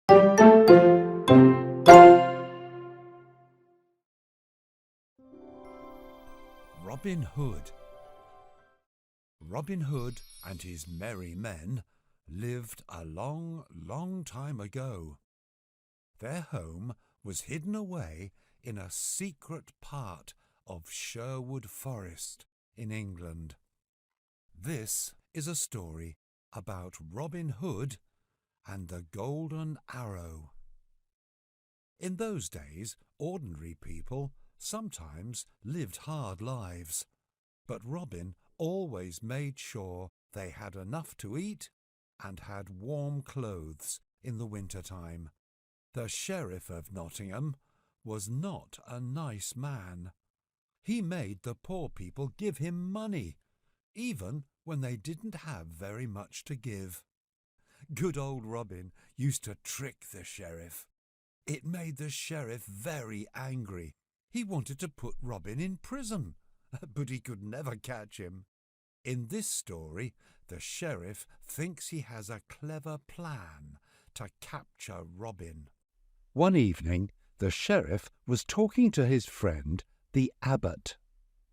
Robin Hood. Robin Hood and his merry men lived a long, long time ago. Their home was hidden away in a secret part of Sherwood Forest in England. This is a story about Robin Hood and the Golden Arrow. In those days, ordinary people sometimes lived hard lives, but Robin always made sure they had enough to eat and had warm clothes in the winter-time. The Sheriff of Nottingham was not a nice man. He made the poor people give him money, even when they didn't have very much to give. Good old Robin used to trick the sheriff. It made the sheriff very angry. He wanted to put Robin in prison, but he could never catch him. In this story, the sheriff thinks he has a clever plan to capture Robin. One evening, the sheriff was talking to his friend, the abbot.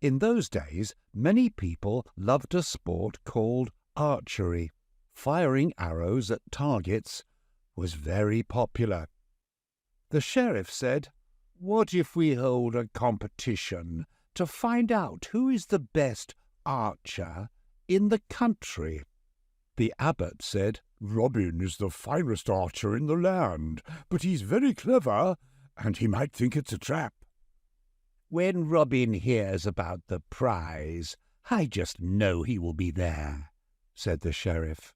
In those days, many people loved a sport called archery. Firing arrows at targets was very popular. The sheriff said, "What if we hold a competition to find out who is the best archer in the country?" The abbot said, "Robin is the finest archer in the land, but he's very clever, and he might think it's a trap." "When Robin hears about the prize, I just know he will be there," said the sheriff.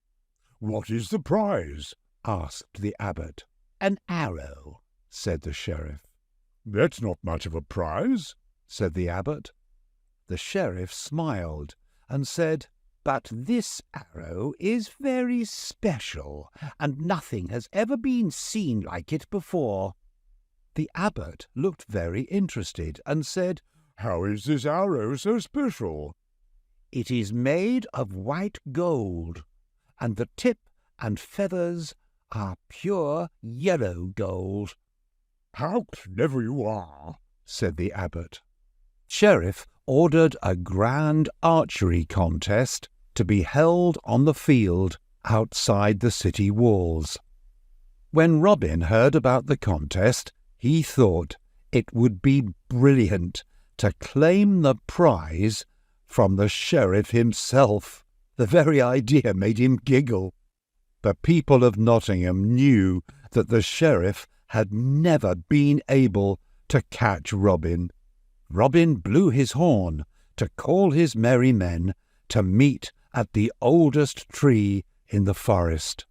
"What is the prize?" asked the abbot. "An arrow," said the sheriff. "That's not much of a prize," said the abbot. The sheriff smiled and said, "But this arrow is very special, and nothing has ever been seen like it before." The abbot looked very interested and said, "How is this arrow so special?" "It is made of white gold, and the tip and feathers are pure yellow gold." "How clever you are," said the abbot. Sheriff ordered a grand archery contest to be held on the field outside the city walls. When Robin heard about the contest, he thought it would be brilliant to claim the prize from the sheriff himself. The very idea made him giggle. The people of Nottingham knew that the sheriff had never been able to catch Robin. Robin blew his horn to call his merry men to meet at the oldest tree in the forest.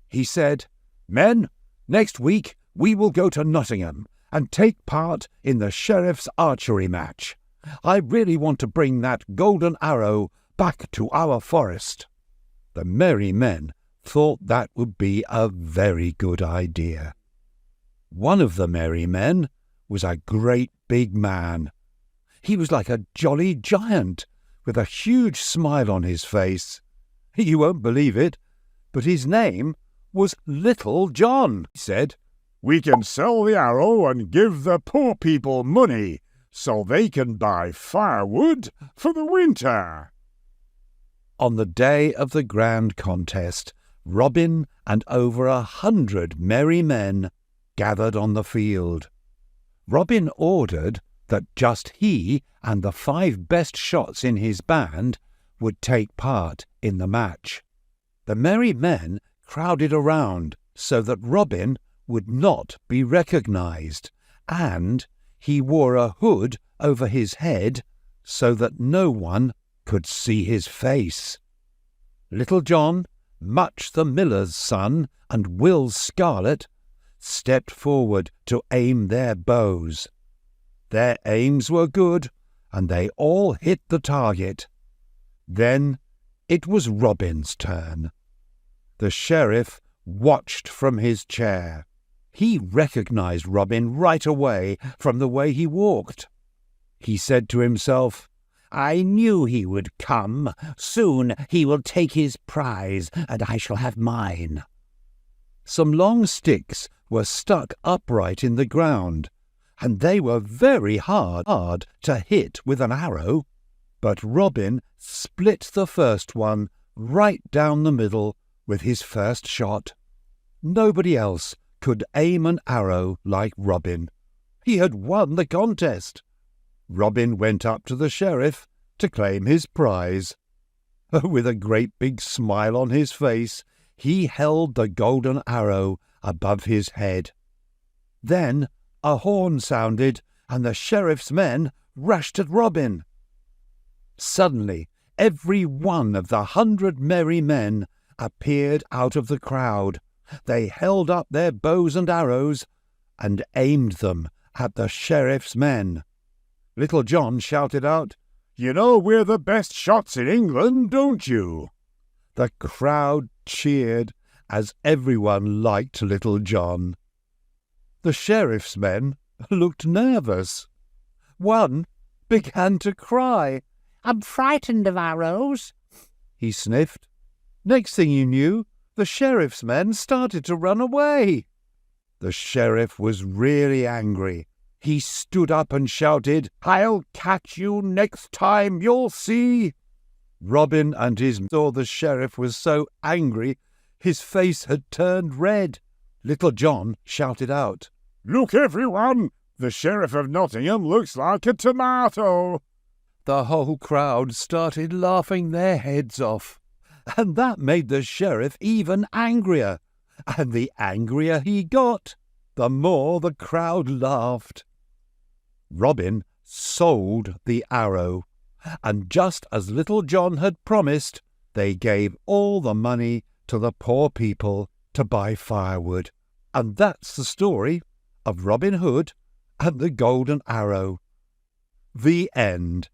He said, "Men, next week we will go to Nottingham and take part in the sheriff's archery match. I really want to bring that golden arrow back to our forest." The merry men thought that would be a very good idea. One of the merry men was a great big man. He was like a jolly giant, with a huge smile on his face. You won't believe it, but his name was Little John. He said, "We can sell the arrow and give the poor people money, so they can buy firewood for the winter." On the day of the grand contest, Robin and over 100 merry men gathered on the field. Robin ordered that just he and the 5 best shots in his band would take part in the match. The merry men crowded around so that Robin would not be recognized, and he wore a hood over his head so that no one could see his face. Little John, Much the miller's son, and Will Scarlet stepped forward to aim their bows. Their aims were good, and they all hit the target. Then it was Robin's turn. The sheriff watched from his chair. He recognized Robin right away from the way he walked. He said to himself, "I knew he would come. Soon he will take his prize, and I shall have mine." Some long sticks were stuck upright in the ground, and they were very hard to hit with an arrow. But Robin split the first one right down the middle with his first shot. Nobody else could aim an arrow like Robin. He had won the contest. Robin went up to the sheriff to claim his prize. With a great big smile on his face, he held the golden arrow above his head. Then a horn sounded, and the sheriff's men rushed at Robin. Suddenly, every one of the 100 merry men appeared out of the crowd. They held up their bows and arrows and aimed them at the sheriff's men. Little John shouted out, "You know we're the best shots in England, don't you?" The crowd cheered as everyone liked Little John. The sheriff's men looked nervous. One began to cry. "I'm frightened of arrows," he sniffed. Next thing you knew, the sheriff's men started to run away. The sheriff was really angry. He stood up and shouted, "I'll catch you next time, you'll see." Robin and his saw the sheriff was so angry his face had turned red. Little John shouted out, "Look, everyone! The Sheriff of Nottingham looks like a tomato!" The whole crowd started laughing their heads off, and that made the sheriff even angrier. And the angrier he got, the more the crowd laughed. Robin sold the arrow, and just as Little John had promised, they gave all the money to the poor people to buy firewood. And that's the story of Robin Hood and the Golden Arrow. The end.